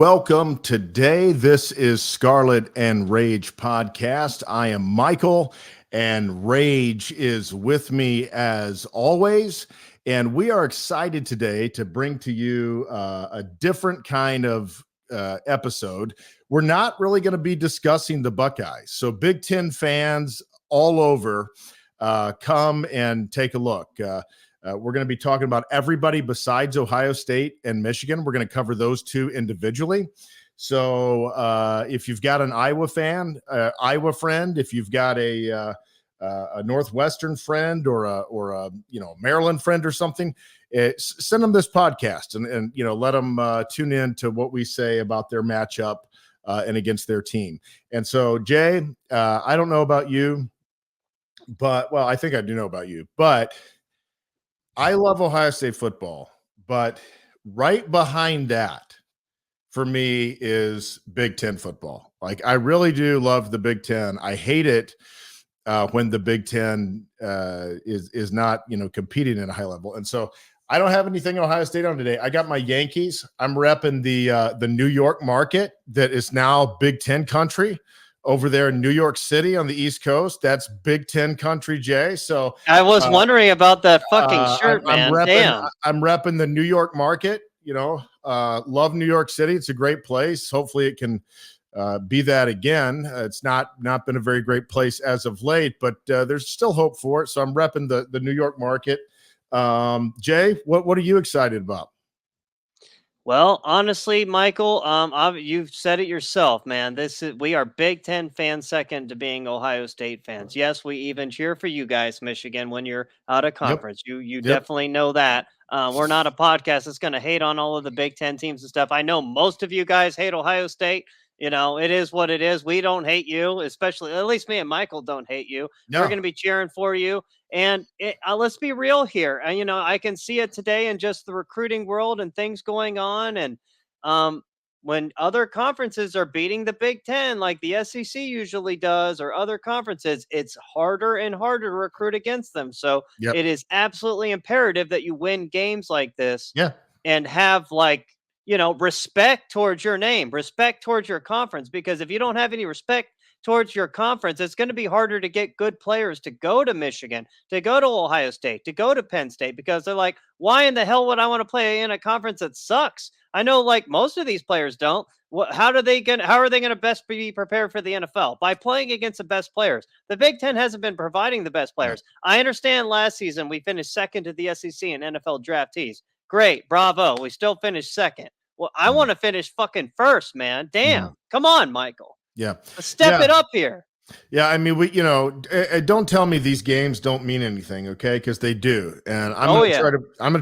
Welcome today. This is Scarlet and Rage podcast. I am Michael, and Rage is with me as always. And we are excited today to bring to you a different kind of episode. We're not really going to be discussing the Buckeyes. So, Big Ten fans all over, come and take a look. We're going to be talking about everybody besides Ohio State and Michigan. We're going to cover those two individually. So if you've got an Iowa fan, Iowa friend, if you've got a Northwestern friend or a Maryland friend or something, send them this podcast and let them tune in to what we say about their matchup and against their team. And so, Jay, I don't know about you, but I think I do know about you, but I love Ohio State football, but right behind that for me is Big Ten football. Like, I really do love the Big Ten. I hate it when the Big Ten is not, competing at a high level. And so I don't have anything Ohio State on today. I got my Yankees. I'm repping the New York market that is now Big Ten country. Over there in New York City on the East Coast, that's Big Ten country, Jay. So I was wondering about that fucking shirt, man. I'm repping the New York market. Love New York City. It's a great place. Hopefully, it can be that again. It's not been a very great place as of late, but there's still hope for it. So I'm repping the New York market. Jay, what are you excited about? Well, honestly, Michael, you've said it yourself, man. We are Big Ten fans second to being Ohio State fans. Yes, we even cheer for you guys, Michigan, when you're out of conference. You definitely know that. We're not a podcast that's going to hate on all of the Big Ten teams and stuff. I know most of you guys hate Ohio State. It is what it is. We don't hate you, especially at least me and Michael don't hate you. No. We're going to be cheering for you. And let's be real here. I can see it today in just the recruiting world and things going on. And when other conferences are beating the Big Ten, like the SEC usually does, or other conferences, it's harder and harder to recruit against them. So It is absolutely imperative that you win games like this and have respect towards your name, respect towards your conference, because if you don't have any respect towards your conference, it's going to be harder to get good players to go to Michigan, to go to Ohio State, to go to Penn State, because they're like, why in the hell would I want to play in a conference that sucks? I know, like, most of these players don't. How are they going to best be prepared for the NFL? By playing against the best players. The Big Ten hasn't been providing the best players. I understand last season we finished second to the SEC in NFL draftees. Great. Bravo. We still finished second. Well, I want to finish fucking first, man. Damn. Come on, Michael. Yeah. Let's step it up here. Yeah, I mean, don't tell me these games don't mean anything, okay? Because they do. And I'm going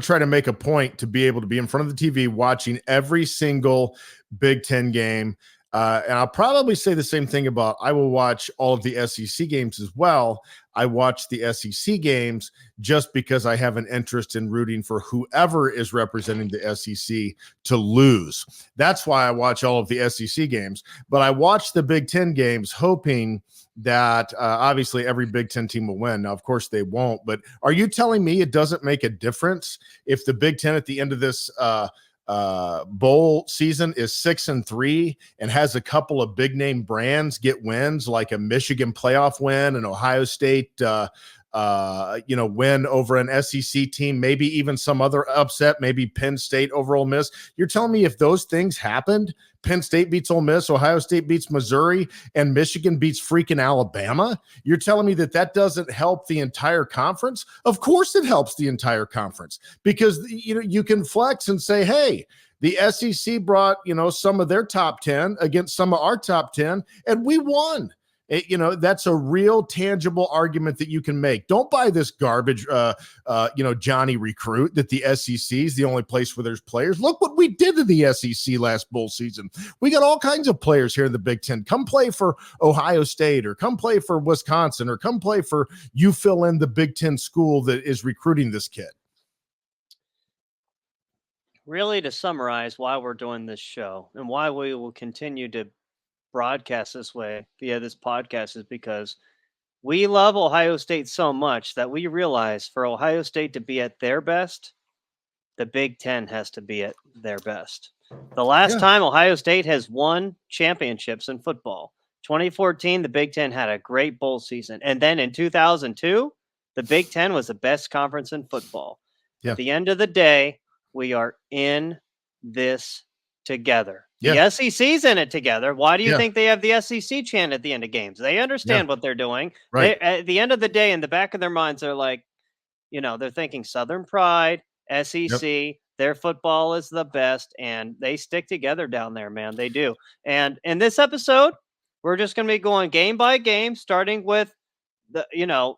to try to make a point to be able to be in front of the TV watching every single Big Ten game. And I'll probably say the same thing about I will watch all of the SEC games as well. I watch the SEC games just because I have an interest in rooting for whoever is representing the SEC to lose. That's why I watch all of the SEC games. But I watch the Big Ten games hoping that obviously every Big Ten team will win. Now, of course, they won't. But are you telling me it doesn't make a difference if the Big Ten at the end of this bowl season is 6-3 and has a couple of big name brands get wins, like a Michigan playoff win, an Ohio State win over an SEC team, maybe even some other upset, maybe Penn State over Ole Miss? You're telling me if those things happened, Penn State beats Ole Miss, Ohio State beats Missouri, and Michigan beats freaking Alabama, you're telling me that doesn't help the entire conference? Of course it helps the entire conference, because you can flex and say, hey, the SEC brought some of their top 10 against some of our top 10, and we won. That's a real tangible argument that you can make. Don't buy this garbage, Johnny recruit that the SEC is the only place where there's players. Look what we did to the SEC last bowl season. We got all kinds of players here in the Big Ten. Come play for Ohio State, or come play for Wisconsin, or come play for you fill in the Big Ten school that is recruiting this kid. Really, to summarize why we're doing this show and why we will continue to broadcast this way via this podcast is because we love Ohio State so much that we realize for Ohio State to be at their best, the Big Ten has to be at their best. The last time Ohio State has won championships in football, 2014, the Big Ten had a great bowl season. And then in 2002, the Big Ten was the best conference in football. Yeah. At the end of the day, we are in this together. Yeah. The SEC's in it together. Why do you Yeah. think they have the SEC chant at the end of games? They understand what they're doing. Right. At the end of the day, in the back of their minds, they're like, they're thinking Southern Pride, SEC, their football is the best, and they stick together down there, man. They do. And in this episode, we're just going to be going game by game, starting with the,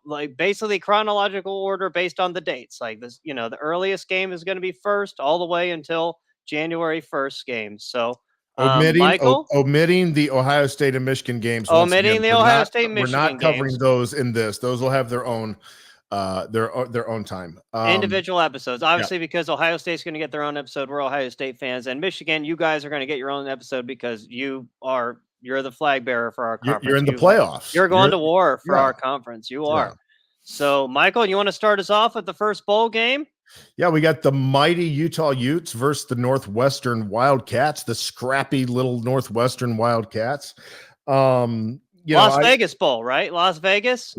like basically chronological order based on the dates. Like this, the earliest game is going to be first all the way until January 1st games. So, Michael, omitting the Ohio State and Michigan games. Omitting the Ohio State and Michigan games. We're not covering games. those in this. Those will have their own time. Individual episodes, obviously, because Ohio State's going to get their own episode. We're Ohio State fans, and Michigan, you guys are going to get your own episode because you're the flag bearer for our conference. You're in the playoffs. You're going to war for our conference. You are. So, Michael, you want to start us off with the first bowl game? Yeah, we got the mighty Utah Utes versus the Northwestern Wildcats, the scrappy little Northwestern Wildcats. Las Vegas Bowl, right? Las Vegas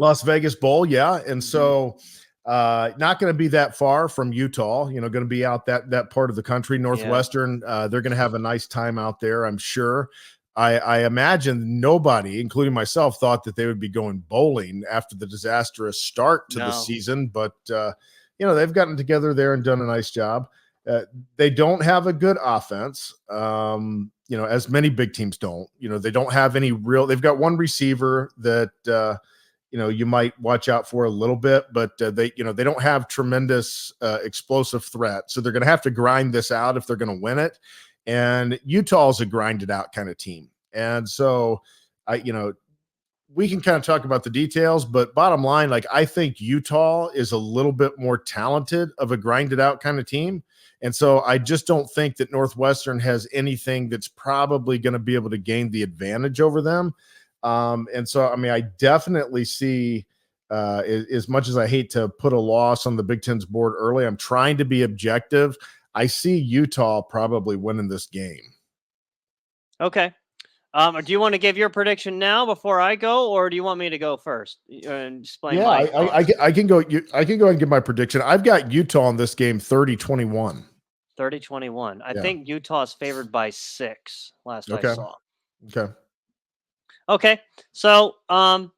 Bowl, yeah. And so not going to be that far from Utah, going to be out that part of the country. Northwestern, they're going to have a nice time out there, I'm sure. I imagine nobody, including myself, thought that they would be going bowling after the disastrous start to the season, but they've gotten together there and done a nice job. They don't have a good offense, as many big teams don't. They don't have any real. They've got one receiver that you might watch out for a little bit, but they don't have tremendous explosive threat. So they're going to have to grind this out if they're going to win it. And Utah's a grinded out kind of team, and so we can kind of talk about the details, but bottom line, like I think Utah is a little bit more talented of a grinded out kind of team. And so I just don't think that Northwestern has anything that's probably going to be able to gain the advantage over them. And so, I definitely see, as much as I hate to put a loss on the Big Ten's board early, I'm trying to be objective. I see Utah probably winning this game. Okay. Do you want to give your prediction now before I go, or do you want me to go first and explain? Yeah, I can go. I can go and give my prediction. I've got Utah in this game 30-21. 30-21. I think Utah's favored by 6. Last I saw. Okay. So, all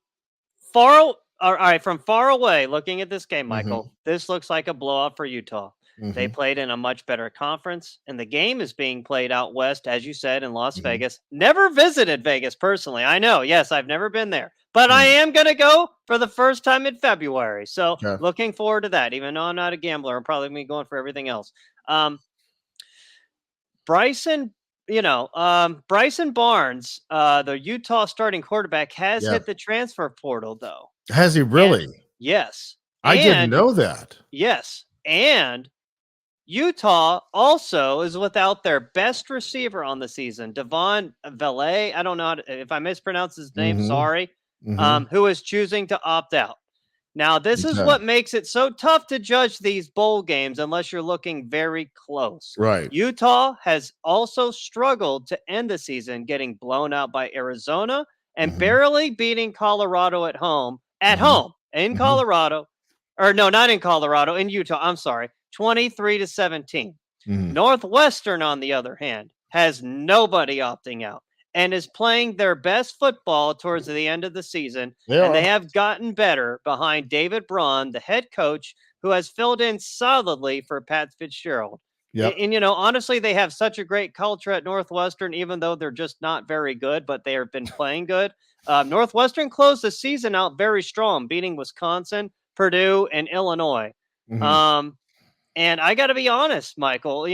right, from far away, looking at this game, Michael, this looks like a blowout for Utah. They played in a much better conference, and the game is being played out west, as you said, in Las Vegas. Never visited Vegas personally. I know. Yes, I've never been there, but I am going to go for the first time in February. So looking forward to that, even though I'm not a gambler. I'm probably going to be going for everything else. Bryson Barnes, the Utah starting quarterback, has hit the transfer portal, though. Has he really? Yes. I didn't know that. Yes. And Utah also is without their best receiver on the season, Devon Valet. I don't know if I mispronounced his name. Sorry. Who is choosing to opt out. Now, this is what makes it so tough to judge these bowl games unless you're looking very close. Right. Utah has also struggled to end the season, getting blown out by Arizona and barely beating Colorado at home in Colorado. Or no, not in Colorado, in Utah. I'm sorry. 23-17. Northwestern, on the other hand, has nobody opting out and is playing their best football towards the end of the season. They have gotten better behind David Braun, the head coach, who has filled in solidly for Pat Fitzgerald. And honestly, they have such a great culture at Northwestern, even though they're just not very good, but they have been playing good. Northwestern closed the season out very strong, beating Wisconsin, Purdue, and Illinois. And I got to be honest, Michael,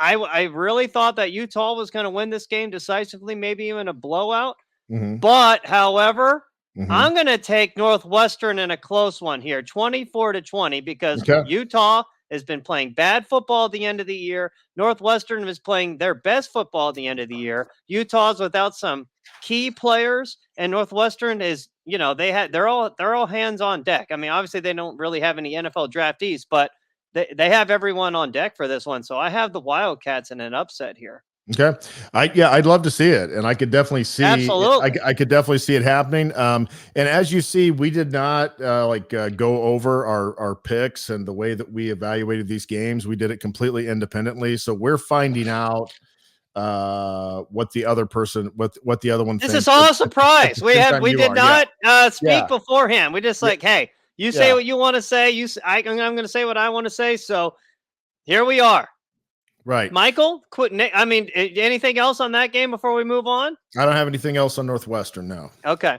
I really thought that Utah was going to win this game decisively, maybe even a blowout. But, however, I'm going to take Northwestern in a close one here, 24-20, because Utah has been playing bad football at the end of the year. Northwestern is playing their best football at the end of the year. Utah's without some key players, and Northwestern is, they're all hands on deck. I mean, obviously they don't really have any NFL draftees, but they have everyone on deck for this one. So I have the Wildcats in an upset here. Okay. I'd love to see it. And I could definitely see, Absolutely. I could definitely see it happening. And as you see, we did not go over our picks and the way that we evaluated these games. We did it completely independently. So we're finding out what the other person, what the other one This thinks. is all a surprise. We did not speak Yeah. beforehand. We just like, hey, you say what you want to say. I'm going to say what I want to say. So here we are. Right. Michael, I mean, anything else on that game before we move on? I don't have anything else on Northwestern. No. Okay.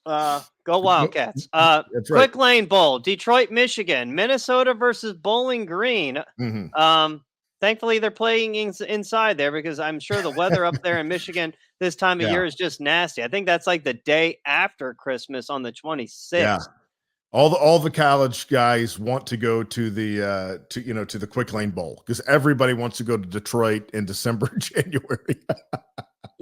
Go Wildcats. That's right. Quick Lane Bowl, Detroit, Michigan, Minnesota versus Bowling Green. Mm-hmm. Thankfully, they're playing inside there because I'm sure the weather up there in Michigan this time of year is just nasty. I think that's like the day after Christmas on the 26th. Yeah. All the college guys want to go to the to the Quick Lane Bowl because everybody wants to go to Detroit in December, January.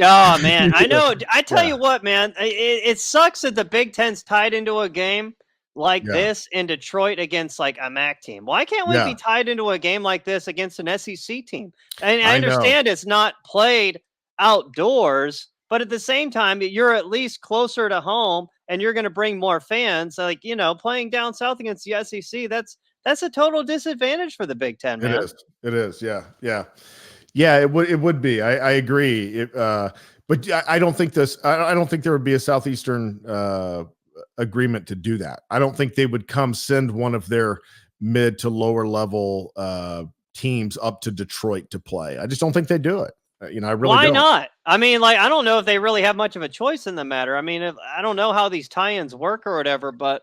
Oh man, I know. I tell you what, man, it sucks that the Big Ten's tied into a game like this in Detroit against like a MAC team. Why can't we be tied into a game like this against an SEC team? And I understand it's not played outdoors, but at the same time, you're at least closer to home and you're going to bring more fans. Like, playing down south against the SEC, that's a total disadvantage for the Big Ten, man. It is. Yeah, it would be. I agree. But I don't think I don't think there would be a Southeastern agreement to do that. I don't think they would send one of their mid to lower level teams up to Detroit to play. I just don't think they do it. I really Why don't. not? I mean, like, I don't know if they really have much of a choice in the matter. I mean, I don't know how these tie-ins work or whatever, but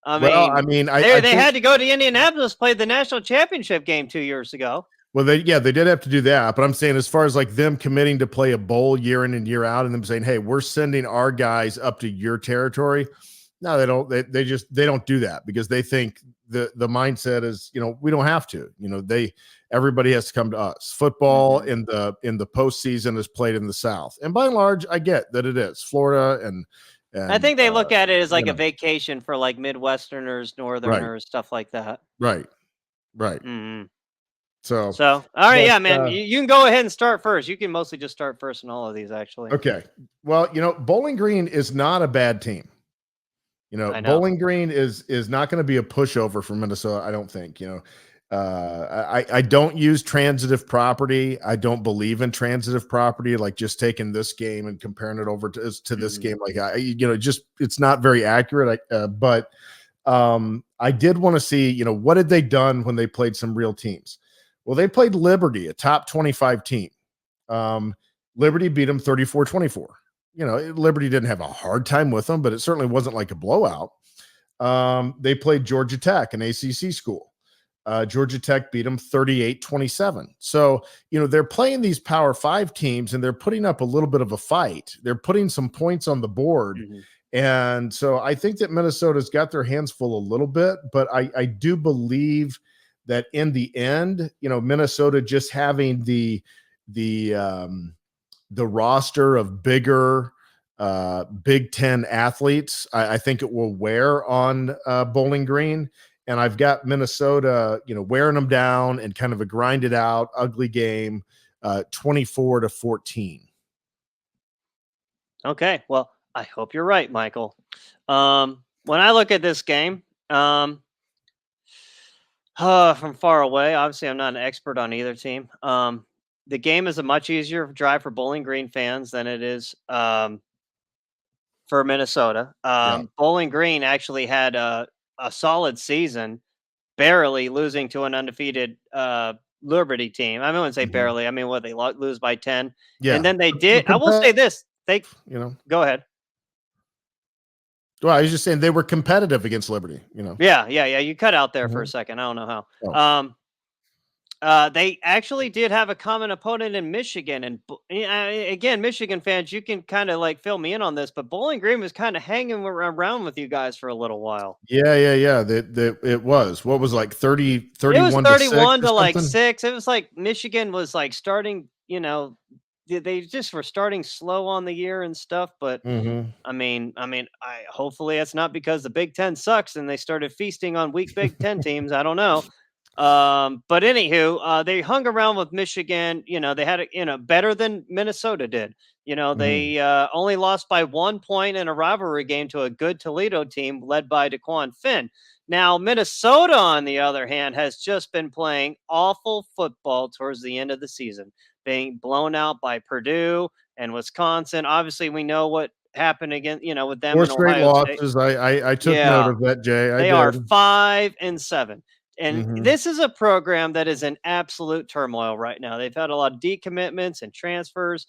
I mean, they had to go to Indianapolis, play the national championship game 2 years ago. Well, they did have to do that, but I'm saying as far as like them committing to play a bowl year in and year out, and them saying, "Hey, we're sending our guys up to your territory." No, they don't. They don't do that because they think the mindset is, we don't have to. Everybody has to come to us. Football in the postseason is played in the South, and by and large, I get that it is Florida and I think they look at it as like a vacation for like Midwesterners, Northerners, stuff like that. Right. Mm-hmm. So all right, yeah, man. You can go ahead and start first. You can mostly just start first in all of these, actually. Okay. Well, Bowling Green is not a bad team. Bowling Green is not going to be a pushover for Minnesota, I don't think. I don't use transitive property. I don't believe in transitive property, like just taking this game and comparing it over to this game. Like it's not very accurate. But I did want to see, what had they done when they played some real teams? Well, they played Liberty, a top 25 team. Liberty beat them 34-24. Liberty didn't have a hard time with them, but it certainly wasn't like a blowout. They played Georgia Tech, an ACC school. Georgia Tech beat them 38-27. So, they're playing these Power 5 teams and they're putting up a little bit of a fight. They're putting some points on the board. And so I think that Minnesota's got their hands full a little bit, but I do believe that in the end, Minnesota just having the roster of bigger Big Ten athletes, I think it will wear on Bowling Green. And I've got Minnesota, wearing them down and kind of a grinded out, ugly game, 24-14. Okay. Well, I hope you're right, Michael. When I look at this game, from far away, obviously I'm not an expert on either team. The game is a much easier drive for Bowling Green fans than it is for Minnesota. Bowling Green actually had a solid season, barely losing to an undefeated Liberty team. I wouldn't say barely. I mean, what, they lose by 10? Yeah. And then they did. I will say this. Go ahead. Well, I was just saying they were competitive against Liberty, Yeah. You cut out there for a second. I don't know how. They actually did have a common opponent in Michigan. And again, Michigan fans, you can kind of like fill me in on this, but Bowling Green was kind of hanging around with you guys for a little while. Yeah. It was. What was like 30, 31 It was 31 to like 6. It was like Michigan was like starting, they just were starting slow on the year and stuff. But I mean, hopefully it's not because the Big Ten sucks and they started feasting on weak Big Ten teams. I don't know. But anywho, they hung around with Michigan. They had better than Minnesota did. Mhm. They only lost by 1 point in a rivalry game to a good Toledo team led by DeQuan Finn. Now, Minnesota, on the other hand, has just been playing awful football towards the end of the season, being blown out by Purdue and Wisconsin. Obviously, we know what happened again, with them 4 in straight Ohio State. losses. I took note Yeah, of that, Jay. I they are did. 5-7. And Mhm. this is a program that is in absolute turmoil right now. They've had a lot of decommitments and transfers.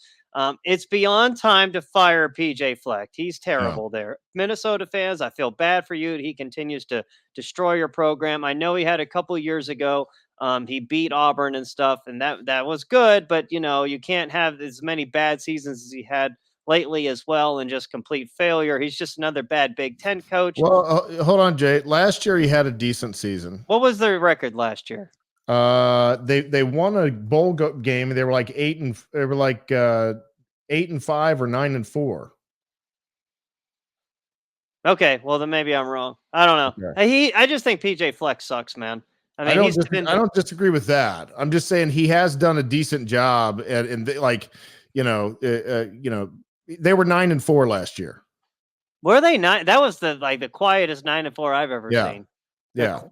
It's beyond time to fire PJ Fleck. He's Yeah. terrible there. Minnesota fans, I feel bad for you. He continues to destroy your program. I know he had a couple years ago. He beat Auburn and stuff, and that was good. But you can't have as many bad seasons as he had lately as well, and just complete failure. He's just another bad Big Ten coach. Well, hold on, Jay. Last year he had a decent season. What was their record last year? They won a game. They were like 8-5 or 9-4. Okay, well then maybe I'm wrong. I don't know. Okay. I just think PJ Fleck sucks, man. I mean, he's been I don't disagree with that. I'm just saying he has done a decent job they were 9-4 last year. were they not? That was the quietest 9-4 I've ever Yeah. seen. Yeah. The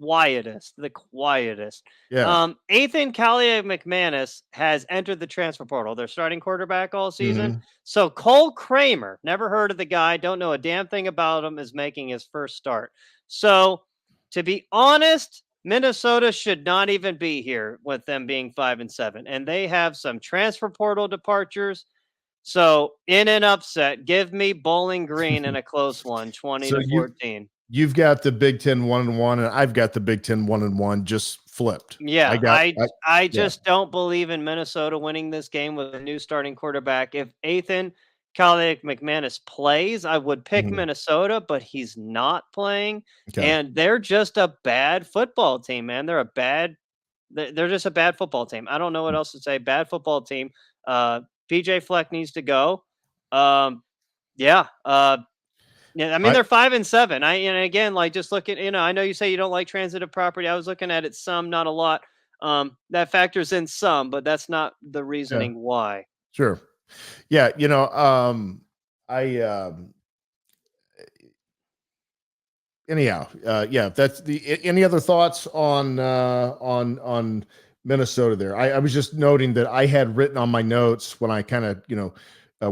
quietest. Yeah. Ethan Callier McManus has entered the transfer portal. They're starting quarterback all season. Mhm. So Cole Kramer, never heard of the guy, don't know a damn thing about him, is making his first start. So to be honest, Minnesota should not even be here with them being 5-7, and they have some transfer portal departures. So in an upset, give me Bowling Green in a close one, 20 So to 14. you've got the Big Ten 1-1, and I've got the Big Ten 1-1, just flipped. Yeah, I I yeah. just don't believe in Minnesota winning this game with a new starting quarterback. If Ethan Kalik McManus plays, I would pick Mhm. Minnesota, but he's not playing, Okay. and they're just a bad football team, man. They're just a bad football team. I don't know what else to say. Bad football team. PJ Fleck needs to go. Yeah. Yeah, I mean I they're 5-7. And again, like just looking, I know you say you don't like transitive property. I was looking at it some, not a lot. That factors in some, but that's not the Yeah, reasoning why. sure. Yeah, I anyhow, yeah, that's any other thoughts on Minnesota there? I was just noting that I had written on my notes when I kind of,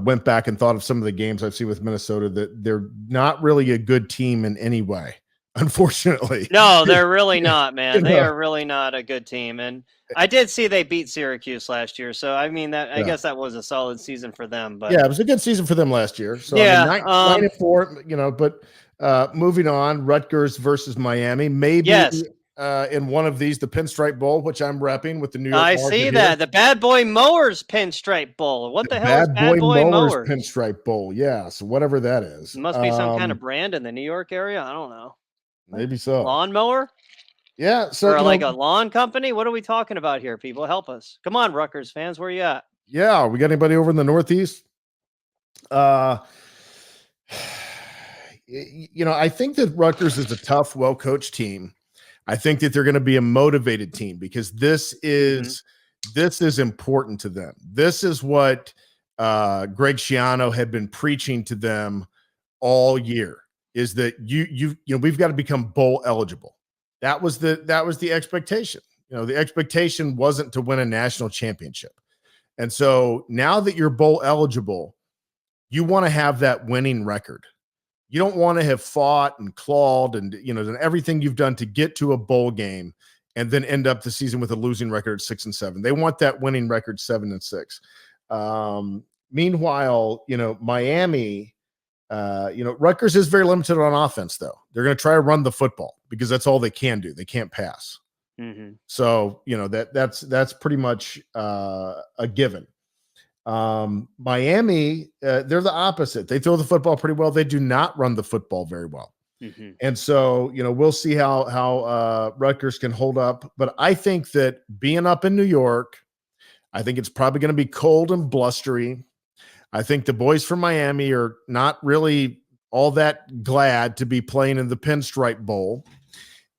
went back and thought of some of the games I've seen with Minnesota that they're not really a good team in any way, unfortunately. No, they're really Yeah, not, man. They are really not a good team. And I did see they beat Syracuse last year. So I mean I yeah. guess that was a solid season for them. But Yeah, it was a good season for them last year. So I mean, yeah, 9-4, but moving on, Rutgers versus Miami, maybe yes. in one of these, the Pinstripe Bowl, which I'm repping with the New York I Market see here. that. The Bad Boy Mowers Pinstripe Bowl. What the hell is Bad Bad Boy Mowers Mowers? Pinstripe Bowl. Yeah, so whatever that is. It must be some kind of brand in the New York area. I don't know. Maybe so. Lawnmower? Yeah, so Or like a lawn company? What are we talking about here, people? Help us. Come on, Rutgers fans. Where you at? yeah, we got anybody over in the Northeast? I think that Rutgers is a tough, well-coached team. I think that they're going to be a motivated team because this is important to them. This is what Greg Schiano had been preaching to them all year, is that we've got to become bowl eligible. That was the expectation. The expectation wasn't to win a national championship. And so now that you're bowl eligible, you want to have that winning record. You don't want to have fought and clawed and done everything you've done to get to a bowl game and then end up the season with a losing record at 6-7. They want that winning record 7-6. Meanwhile, Miami, Rutgers is very limited on offense, though. They're going to try to run the football because that's all they can do. They can't pass. Mm-hmm. So, that's pretty much a given. Miami, they're the opposite. They throw the football pretty well. They do not run the football very well. Mm-hmm. And so, we'll see how Rutgers can hold up. But I think that being up in New York, I think it's probably going to be cold and blustery. I think the boys from Miami are not really all that glad to be playing in the Pinstripe Bowl.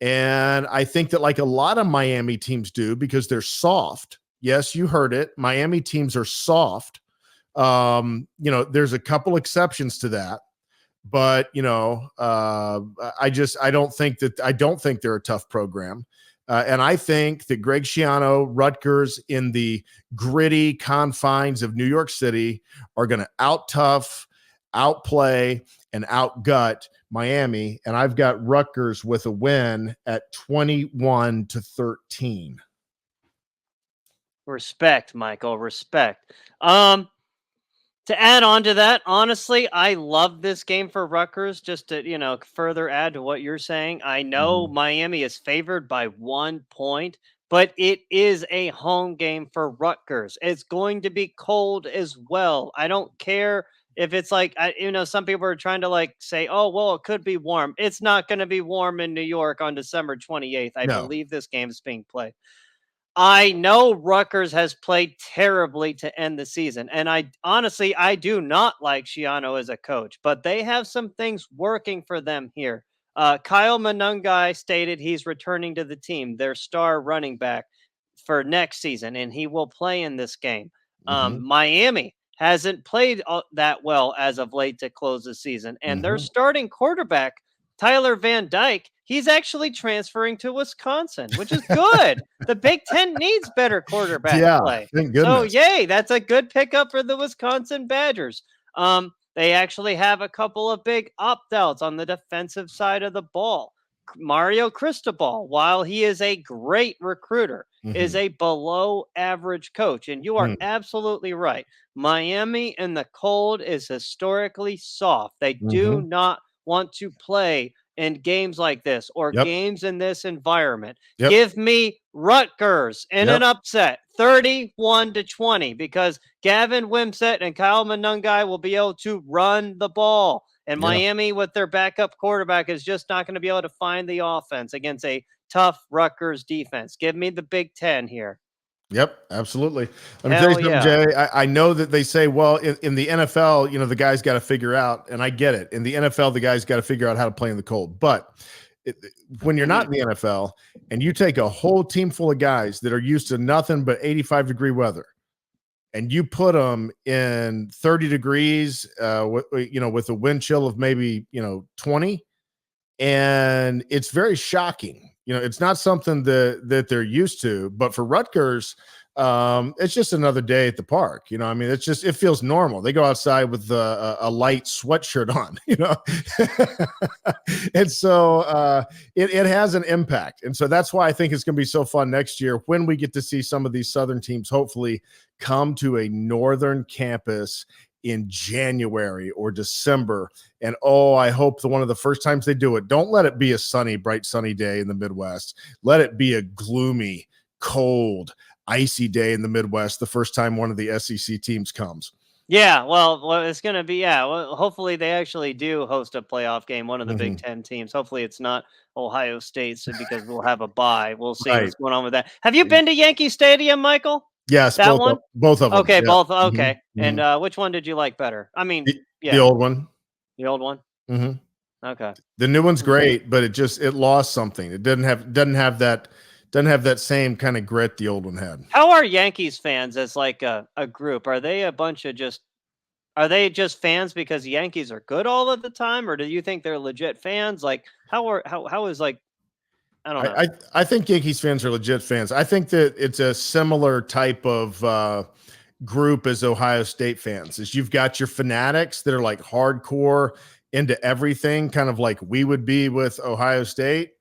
And I think that like a lot of Miami teams do because they're soft. Yes, you heard it. Miami teams are soft. There's a couple exceptions to that, but I don't think they're a tough program. And I think that Greg Schiano, Rutgers, in the gritty confines of New York City, are going to out-tough, outplay, and outgut Miami. And I've got Rutgers with a win at 21-13. Respect, Michael. Respect. To add on to that, honestly, I love this game for Rutgers. Just to, further add to what you're saying, I know Miami is favored by 1 point, but it is a home game for Rutgers. It's going to be cold as well. I don't care if it's like, some people are trying to like say, oh, well, it could be warm. It's not going to be warm in New York on December 28th. I believe this game is being played. I know Rutgers has played terribly to end the season, and I do not like Schiano as a coach, but they have some things working for them here. Kyle Monangai stated he's returning to the team, their star running back for next season, and he will play in this game. Miami hasn't played that well as of late to close the season, and their starting quarterback, Tyler Van Dyke, he's actually transferring to Wisconsin, which is good. The Big Ten needs better quarterback play. Thank goodness. So, yay, that's a good pickup for the Wisconsin Badgers. They actually have a couple of big opt-outs on the defensive side of the ball. Mario Cristobal, while he is a great recruiter, is a below-average coach. And you are absolutely right. Miami in the cold is historically soft. They do not want to play in games like this or games in this environment. Give me Rutgers in an upset, 31-20, because Gavin Wimsett and Kyle Monangai will be able to run the ball. And Miami, with their backup quarterback, is just not going to be able to find the offense against a tough Rutgers defense. Give me the Big Ten here. Yep, absolutely. Let me tell you something, Jay. I know that they say, well, in the NFL, the guy's got to figure out, and I get it. In the NFL, the guy's got to figure out how to play in the cold. But when you're not in the NFL and you take a whole team full of guys that are used to nothing but 85-degree weather, and you put them in 30 degrees, with a wind chill of maybe 20, and it's very shocking. It's not something that they're used to, but for Rutgers, it's just another day at the park. It feels normal. They go outside with a light sweatshirt on, and so it has an impact. And so that's why I think it's going to be so fun next year when we get to see some of these Southern teams hopefully come to a Northern campus in January or December. And I hope one of the first times they do it, don't let it be a bright sunny day in the Midwest. Let it be a gloomy, cold, icy day in the Midwest the first time one of the SEC teams comes. Yeah, well, it's going to be, well, hopefully they actually do host a playoff game, one of the Big Ten teams. Hopefully it's not Ohio State, because we'll have a bye. We'll see what's going on with that. Have you been to Yankee Stadium, Michael? Yes, both of them. Okay, both. Okay. And which one did you like better? I mean, the old one. The old one? Okay. The new one's great, but it lost something. It doesn't have that same kind of grit the old one had. How are Yankees fans as like a group? Are they a bunch of are they just fans because the Yankees are good all of the time, or do you think they're legit fans? Like how is like, I don't know. I think Yankees fans are legit fans. I think that it's a similar type of group as Ohio State fans. Is you've got your fanatics that are like hardcore into everything, kind of like we would be with Ohio State.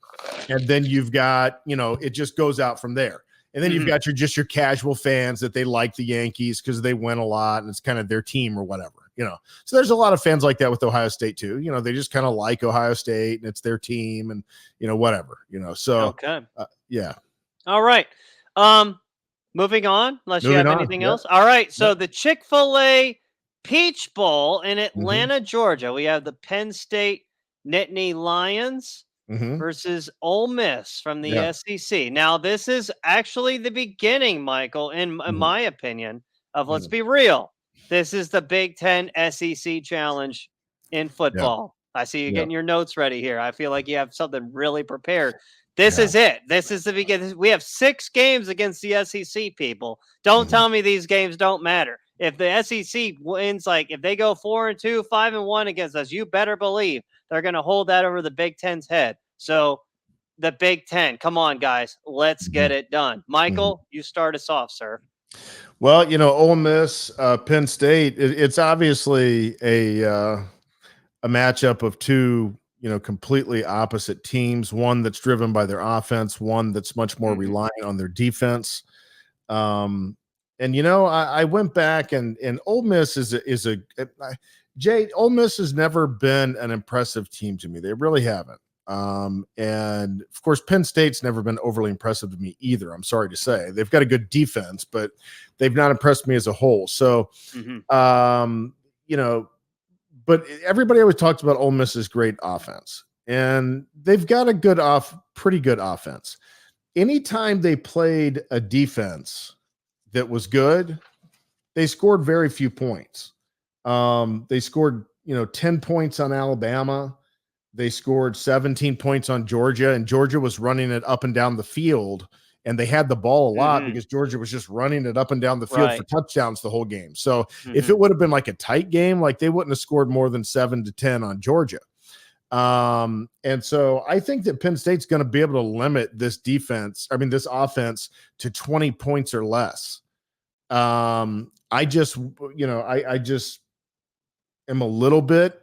And then you've got, it just goes out from there. And then you've got your casual fans that they like the Yankees because they win a lot and it's kind of their team or whatever, So there's a lot of fans like that with Ohio State too. They just kind of like Ohio State and it's their team and, whatever, So, okay. Yeah. All right. Moving on, unless you have anything else. All right. So the Chick-fil-A Peach Bowl in Atlanta, Georgia. We have the Penn State Nittany Lions versus Ole Miss from the SEC. Now, this is actually the beginning, Michael, in my opinion, of let's be real. This is the Big Ten SEC challenge in football. I see you getting your notes ready here. I feel like you have something really prepared. This Yeah. is it. This is the beginning. We have 6 games against the SEC, people. Don't tell me these games don't matter. If the SEC wins, like if they go 4-2, 5-1 against us, you better believe they're going to hold that over the Big Ten's head. So the Big Ten, come on, guys, let's get it done. Michael, you start us off, sir. Well, Ole Miss, Penn State. It's obviously a matchup of two, completely opposite teams. One that's driven by their offense, one that's much more reliant on their defense. And I went back and Ole Miss Ole Miss has never been an impressive team to me. They really haven't. And of course, Penn State's never been overly impressive to me either. I'm sorry to say. They've got a good defense, but they've not impressed me as a whole. So, but everybody always talks about Ole Miss's great offense, and they've got a pretty good offense. Anytime they played a defense that was good, they scored very few points. They scored, 10 points on Alabama. They scored 17 points on Georgia, and Georgia was running it up and down the field, and they had the ball a lot because Georgia was just running it up and down the field for touchdowns the whole game. So if it would have been like a tight game, like they wouldn't have scored more than 7 to 10 on Georgia. And so I think that Penn State's going to be able to limit this offense to 20 points or less. I just am a little bit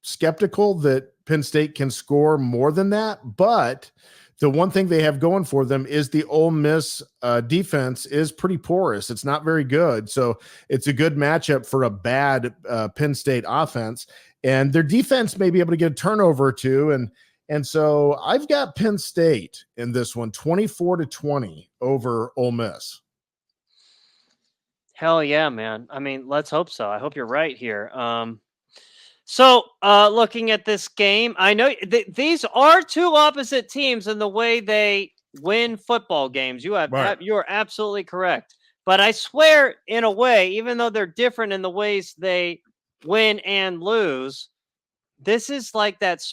skeptical that Penn State can score more than that, but the one thing they have going for them is the Ole Miss defense is pretty porous. It's not very good. So it's a good matchup for a bad Penn State offense, and their defense may be able to get a turnover or two. And so I've got Penn State in this one, 24-20 over Ole Miss. Hell yeah, man. I mean, let's hope so. I hope you're right here. So looking at this game, I know these are two opposite teams in the way they win football games. You are absolutely correct. But I swear, in a way, even though they're different in the ways they win and lose, this is like that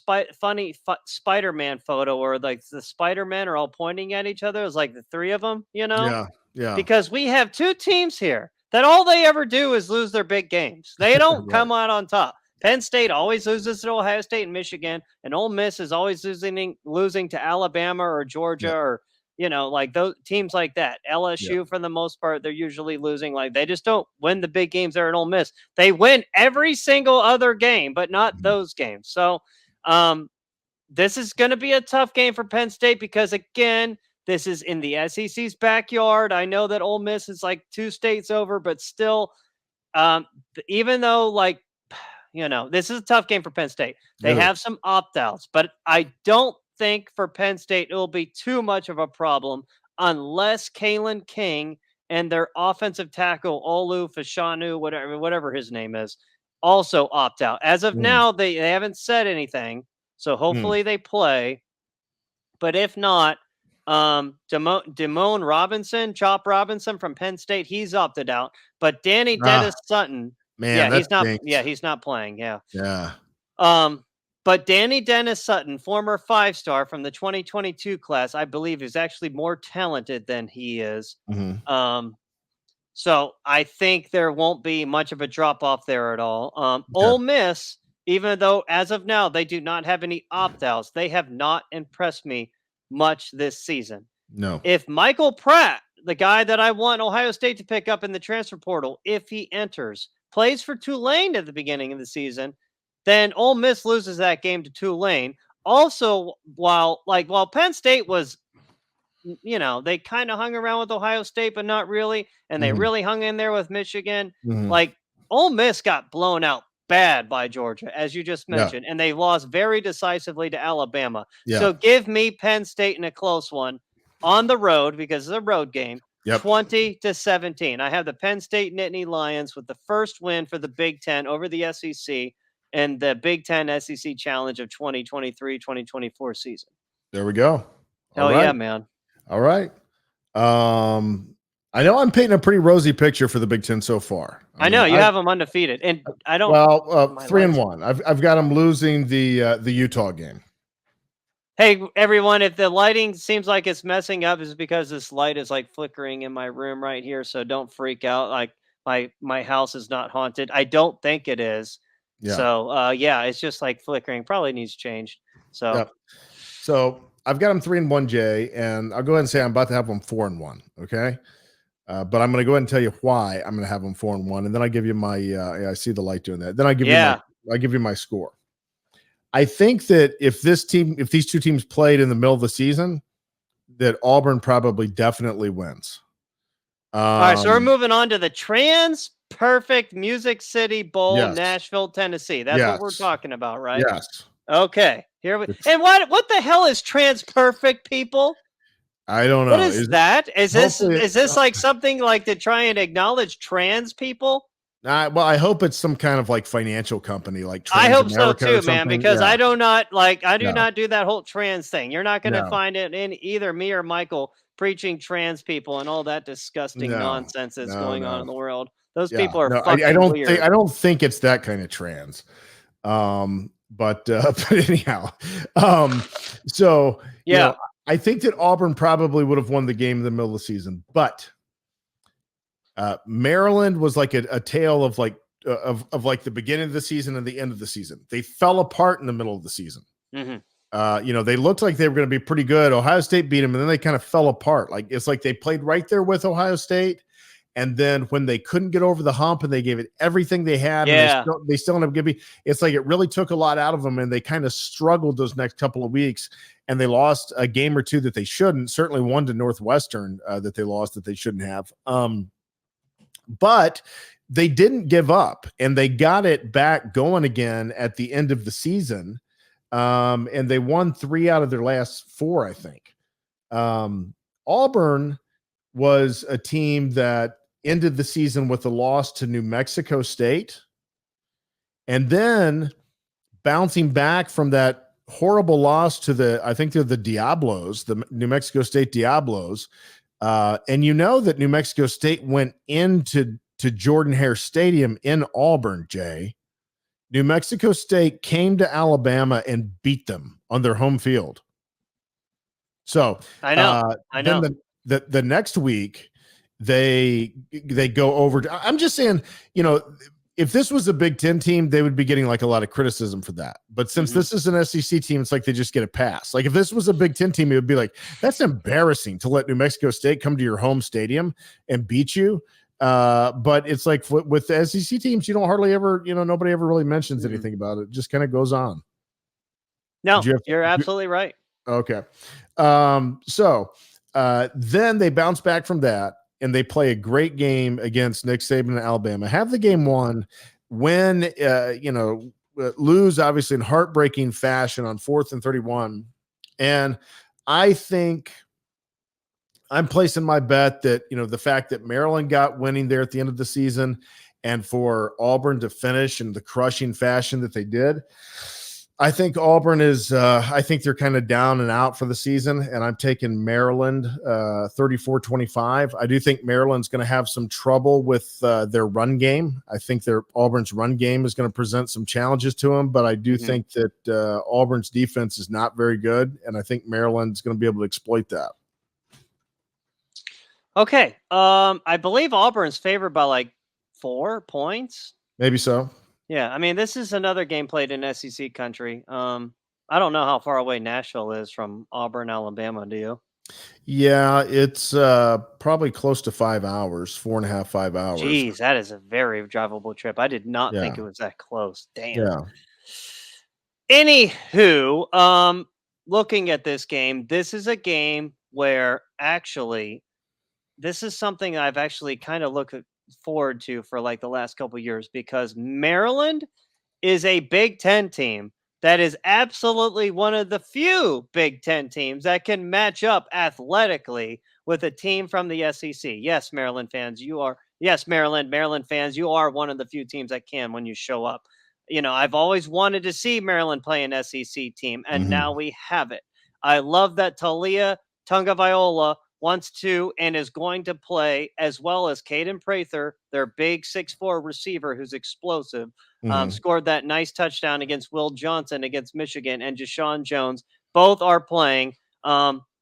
funny Spider-Man photo where like the Spider-Men are all pointing at each other. It's like the three of them, Yeah. Because we have two teams here that all they ever do is lose their big games. They don't come out on top. Penn State always loses to Ohio State and Michigan, and Ole Miss is always losing to Alabama or Georgia or, like those teams like that. LSU, for the most part, they're usually losing. Like they just don't win the big games there at Ole Miss. They win every single other game, but not those games. So this is going to be a tough game for Penn State because, again, this is in the SEC's backyard. I know that Ole Miss is like 2 states over, but still, even though like, this is a tough game for Penn State. They have some opt-outs, but I don't think for Penn State it will be too much of a problem unless Kalen King and their offensive tackle, Olu Fashanu, whatever his name is, also opt out. As of now, they haven't said anything, so hopefully they play. But if not, Damone Robinson, Chop Robinson from Penn State, he's opted out. But Danny Dennis Sutton, he's not. Stinks. Yeah, he's not playing. Yeah. But Danny Dennis Sutton, former 5-star from the 2022 class, I believe is actually more talented than he is. So I think there won't be much of a drop off there at all. Ole Miss, even though as of now they do not have any opt-outs, they have not impressed me much this season. No. If Michael Pratt, the guy that I want Ohio State to pick up in the transfer portal, if he enters, plays for Tulane at the beginning of the season, then Ole Miss loses that game to Tulane. Also, while Penn State was, they kind of hung around with Ohio State, but not really, and they really hung in there with Michigan. Like Ole Miss got blown out bad by Georgia, as you just mentioned, and they lost very decisively to Alabama. So give me Penn State in a close one on the road because it's a road game. 20-17. I have the Penn State Nittany Lions with the first win for the Big Ten over the SEC and the Big Ten SEC Challenge of 2023-2024 season. There we go. Hell yeah, man. All right. I know I'm painting a pretty rosy picture for the Big Ten so far. I know you have them undefeated, and I don't. 3-1. I've got them losing the Utah game. Hey, everyone, if the lighting seems like it's messing up, it's because this light is like flickering in my room right here. So don't freak out. Like my house is not haunted. I don't think it is. Yeah. So yeah, it's just like flickering. Probably needs changed. So Yep. So I've got them 3-1, Jay, and I'll go ahead and say I'm about to have them 4-1. Okay. But I'm going to go ahead and tell you why I'm going to have them 4-1, and then I give you my. I see the light doing that. Then yeah. I give you my score. I think that if these two teams played in the middle of the season, that Auburn probably definitely wins. All right, so we're Um, moving on to the Trans Perfect Music City Bowl, yes, Nashville, Tennessee. That's what we're yes, talking about, right? yes. Okay. Here we It's, and what the hell is Trans Perfect, people? I don't What know. is that? Hopefully, Is this like something like to try and acknowledge trans people? well, I hope it's some kind of like financial company, like I Trans hope so America or too, man, something. because Yeah, I do yeah, not do that whole trans thing. You're not going to no, find it in either me or Michael preaching trans people and all that disgusting no, nonsense that's no, going on no. in the world. Those Yeah, people are no, fucking weird. I don't think it's that kind of trans. But but anyhow, um, so Yeah. I think that Auburn probably would have won the game in the middle of the season, but Maryland was like a tale of like of the beginning of the season and the end of the season. They fell apart in the middle of the season. Hmm. They looked like they were going to be pretty good. Ohio State beat them, and then they kind of fell apart. Like it's like they played right there with Ohio State, and then when they couldn't get over the hump, and they gave it everything they had, and Yeah. they still ended up giving. It's like it really took a lot out of them, and they kind of struggled those next couple of weeks, and they lost a game or two that they shouldn't. Certainly one to Northwestern that they lost that they shouldn't have. But they didn't give up, and they got it back going again at the end of the season. And they won 3 out of their last 4, I think. Auburn was a team that ended the season with a loss to New Mexico State, and then bouncing back from that horrible loss to I think they're the Diablos, the New Mexico State Diablos. And you know that New Mexico State went into Jordan Hare Stadium in Auburn, Jay. New Mexico State came to Alabama and beat them on their home field. So I know. I then know. the next week they go over to, I'm just saying, if this was a Big Ten team, they would be getting like a lot of criticism for that. But since this is an SEC team, it's like they just get a pass. Like if this was a Big Ten team, it would be like, that's embarrassing to let New Mexico State come to your home stadium and beat you. But it's like with the SEC teams, you don't hardly ever, nobody ever really mentions anything about it. It just kind of goes on. No, you're absolutely right. Okay. So then they bounce back from that and they play a great game against Nick Saban and Alabama, have the game won, win, lose obviously in heartbreaking fashion on 4th and 31. And I think I'm placing my bet that, the fact that Maryland got winning there at the end of the season and for Auburn to finish in the crushing fashion that they did, I think Auburn is, I think they're kind of down and out for the season, and I'm taking Maryland 34-25. I do think Maryland's going to have some trouble with their run game. I think Auburn's run game is going to present some challenges to them, but I do think that Auburn's defense is not very good, and I think Maryland's going to be able to exploit that. Okay. I believe Auburn's favored by like 4 points. Maybe so. Yeah, I mean, this is another game played in SEC country. I don't know how far away Nashville is from Auburn, Alabama. Do you? Yeah, it's probably close to 5 hours, 4.5, 5 hours. Jeez, that is a very drivable trip. I did not think it was that close. Damn. Yeah. Anywho, looking at this game, this is a game where actually this is something I've actually kind of looked forward to for like the last couple years because Maryland is a Big Ten team that is absolutely one of the few Big Ten teams that can match up athletically with a team from the SEC. Yes, Maryland fans, Maryland fans, you are one of the few teams that can when you show up. I've always wanted to see Maryland play an SEC team, and now we have it. I love that Talia Tungavailoa wants to and is going to play, as well as Caden Prather, their big 6'4" receiver who's explosive, scored that nice touchdown against Will Johnson against Michigan, and Deshaun Jones. both are playing.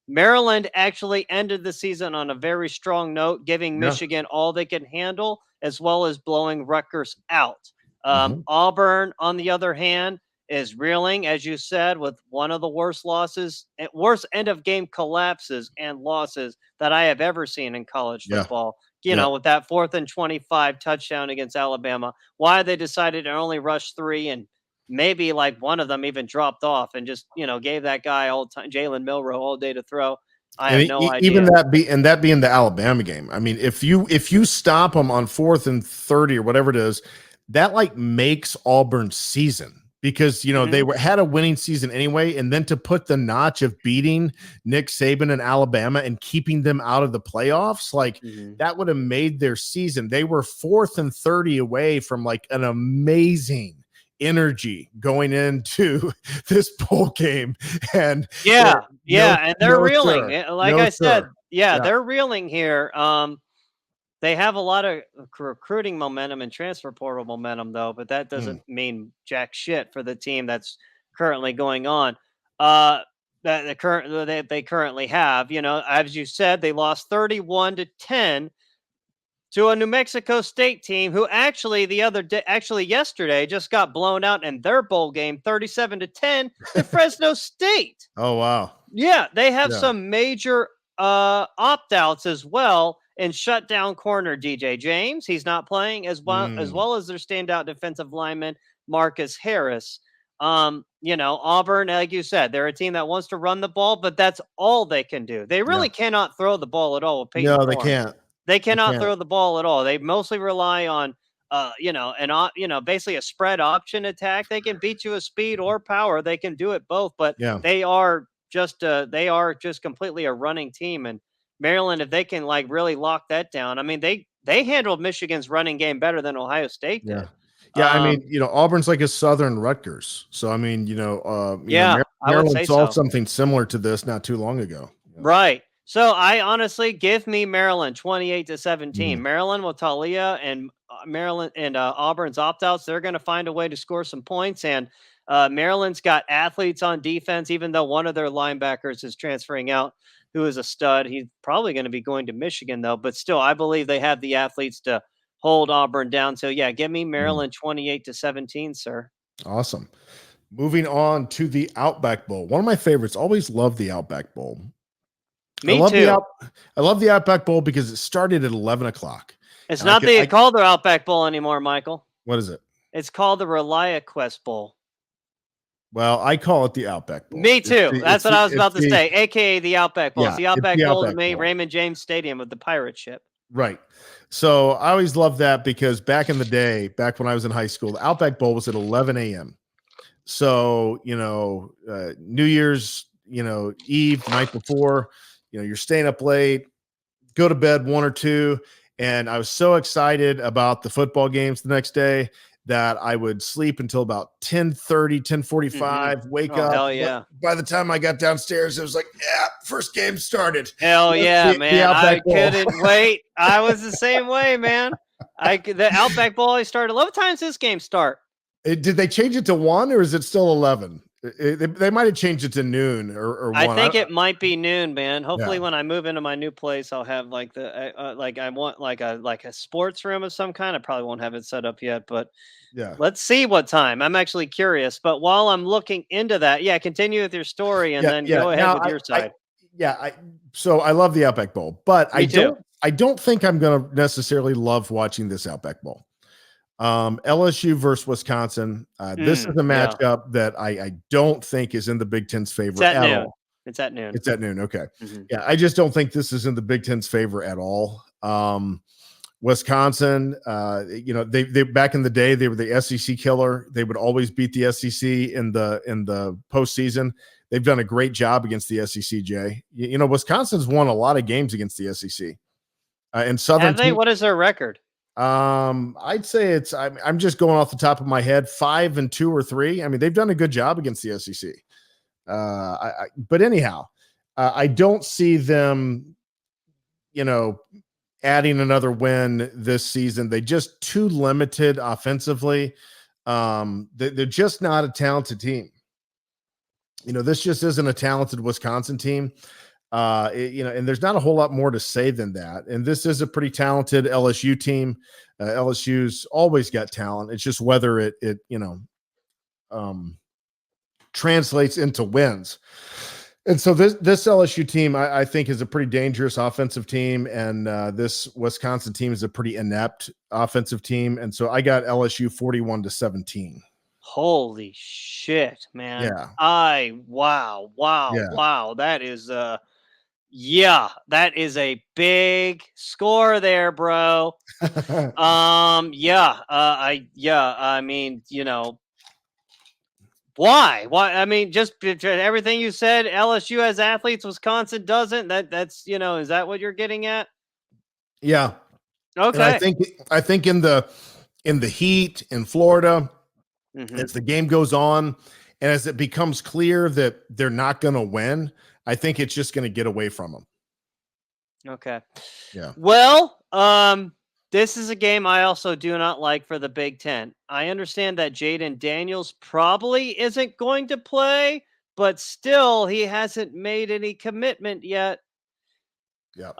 Maryland actually ended the season on a very strong note, giving Yeah. Michigan all they could handle, as well as blowing Rutgers out. Mhm. Auburn, on the other hand, is reeling, as you said, with one of the worst losses, worst end of game collapses and losses that I have ever seen in college Yeah. football. Yeah. With that 4th and 25 touchdown against Alabama, why they decided to only rush 3 and maybe like one of them even dropped off and just, gave that guy all time, Jalen Milrow, all day to throw. I And have no even idea. that being the Alabama game. I mean, if you stop them on 4th and 30 or whatever it is, that like makes Auburn's season, because they had a winning season anyway, and then to put the notch of beating Nick Saban and Alabama and keeping them out of the playoffs, like that would have made their season. They were 4th and 30 away from like an amazing energy going into this bowl game, and Yeah, no, and they're reeling. sir. Like No, I said, sir. yeah, Yeah. they're reeling here. They have a lot of recruiting momentum and transfer portal momentum, though, but that doesn't mean jack shit for the team that's currently going on. That they currently have, as you said, they lost 31-10 to a New Mexico State team who actually yesterday just got blown out in their bowl game 37-10 to Fresno State. Oh, wow. Yeah, they have Yeah. some major opt-outs as well, and shut down corner DJ James. He's not playing, as well as their standout defensive lineman Marcus Harris. Auburn, like you said, they're a team that wants to run the ball, but that's all they can do. They really cannot throw the ball at all with Peyton No, they Thorne. can't. They cannot throw the ball at all. They mostly rely on, basically a spread option attack. They can beat you with speed or power. They can do it both, but they are just completely a running team. And Maryland, if they can like really lock that down, I mean, they handled Michigan's running game better than Ohio State did. Yeah, I mean, Auburn's like a Southern Rutgers. So I mean, I would say Maryland saw so. something similar to this not too long ago. Right. So I honestly give me Maryland 28-17. Maryland with Talia and Maryland and Auburn's opt-outs, they're going to find a way to score some points. And Maryland's got athletes on defense, even though one of their linebackers is transferring out, who is a stud. He's probably going to be going to Michigan, though. But still, I believe they have the athletes to hold Auburn down. So, yeah, give me Maryland 28-17, sir. Awesome. Moving on to the Outback Bowl. One of my favorites. Always loved the Outback Bowl. Me too. I love the Outback Bowl because it started at 11 o'clock. It's not called the Outback Bowl anymore, Michael. What is it? It's called the ReliaQuest Bowl. Well, I call it the Outback Bowl. Me too. That's what I was about to say, a.k.a. the Outback Bowl. It's the Outback Bowl to me, Raymond James Stadium with the pirate ship. Right. So I always loved that because back in the day, back when I was in high school, the Outback Bowl was at 11 a.m. So, New Year's, Eve, night before, you're staying up late, go to bed 1 or 2. And I was so excited about the football games the next day that I would sleep until about 10:30, 10:45, wake up. Hell yeah. By the time I got downstairs, it was like, first game started. Hell yeah, man. I couldn't wait. I was the same way, man. The Outback Bowl, I started. 11 times this game start. Did they change it to 1 or is it still 11? They might have changed it to noon or 1. I think it might be noon, man. Hopefully, when I move into my new place, I'll have like I want like a sports room of some kind. I probably won't have it set up yet, but let's see what time. I'm actually curious. But while I'm looking into that, continue with your story and then go ahead with your side. So I love the Outback Bowl, but I don't think I'm going to necessarily love watching this Outback Bowl. LSU versus Wisconsin. This is a matchup that I don't think is in the Big Ten's favor at all. It's at noon. It's at noon. Okay. Yeah. I just don't think this is in the Big Ten's favor at all. Wisconsin, they back in the day, they were the SEC killer. They would always beat the SEC in the postseason. They've done a great job against the SEC, Jay. Wisconsin's won a lot of games against the SEC. And Southern. Have they? What is their record? I'd say I'm just going off the top of my head, 5-2 or 3. I mean, they've done a good job against the SEC. But anyhow, I don't see them, adding another win this season. They just too limited offensively. They're just not a talented team. This just isn't a talented Wisconsin team. And there's not a whole lot more to say than that. And this is a pretty talented LSU team. LSU's always got talent. It's just whether it translates into wins. And so this LSU team, I think, is a pretty dangerous offensive team, and this Wisconsin team is a pretty inept offensive team. And so I got LSU 41-17. Holy shit, man! Yeah. Wow. Yeah. That is that is a big score there, bro. I mean, why? I mean, just everything you said. LSU has athletes, Wisconsin doesn't. That's is that what you're getting at? Yeah. Okay. And I think in the heat in Florida, as the game goes on, and as it becomes clear that they're not going to win, I think it's just going to get away from them. Okay. Yeah. Well, this is a game I also do not like for the Big Ten. I understand that Jaden Daniels probably isn't going to play, but still, he hasn't made any commitment yet. Yeah.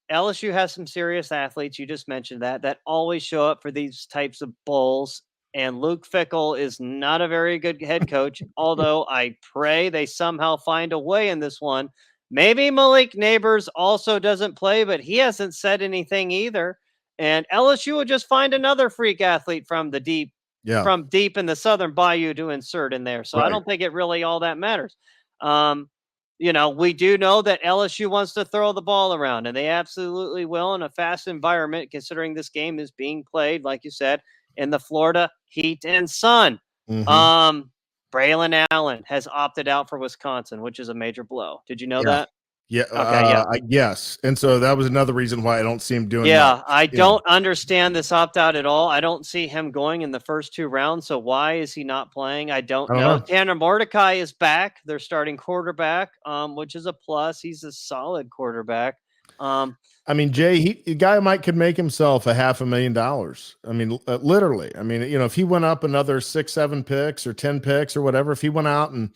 LSU has some serious athletes. You just mentioned that always show up for these types of bowls. And Luke Fickell is not a very good head coach, although I pray they somehow find a way in this one. Maybe Malik Neighbors also doesn't play, but he hasn't said anything either. And LSU will just find another freak athlete from deep in the Southern Bayou to insert in there. So I don't think it really all that matters. We do know that LSU wants to throw the ball around, and they absolutely will in a fast environment, considering this game is being played, like you said, in the Florida heat and sun. Braylon Allen has opted out for Wisconsin, which is a major blow. Did you know that? Yeah. Okay. Yes. And so that was another reason why I don't see him doing Yeah, much. I don't understand this opt-out at all. I don't see him going in the first 2 rounds. So why is he not playing? I don't know. Tanner Mordecai is back. They're starting quarterback, which is a plus. He's a solid quarterback. I mean, Jay, the guy could make himself $500,000. I mean, literally. I mean, if he went up another 6, 7 picks or 10 picks or whatever, if he went out and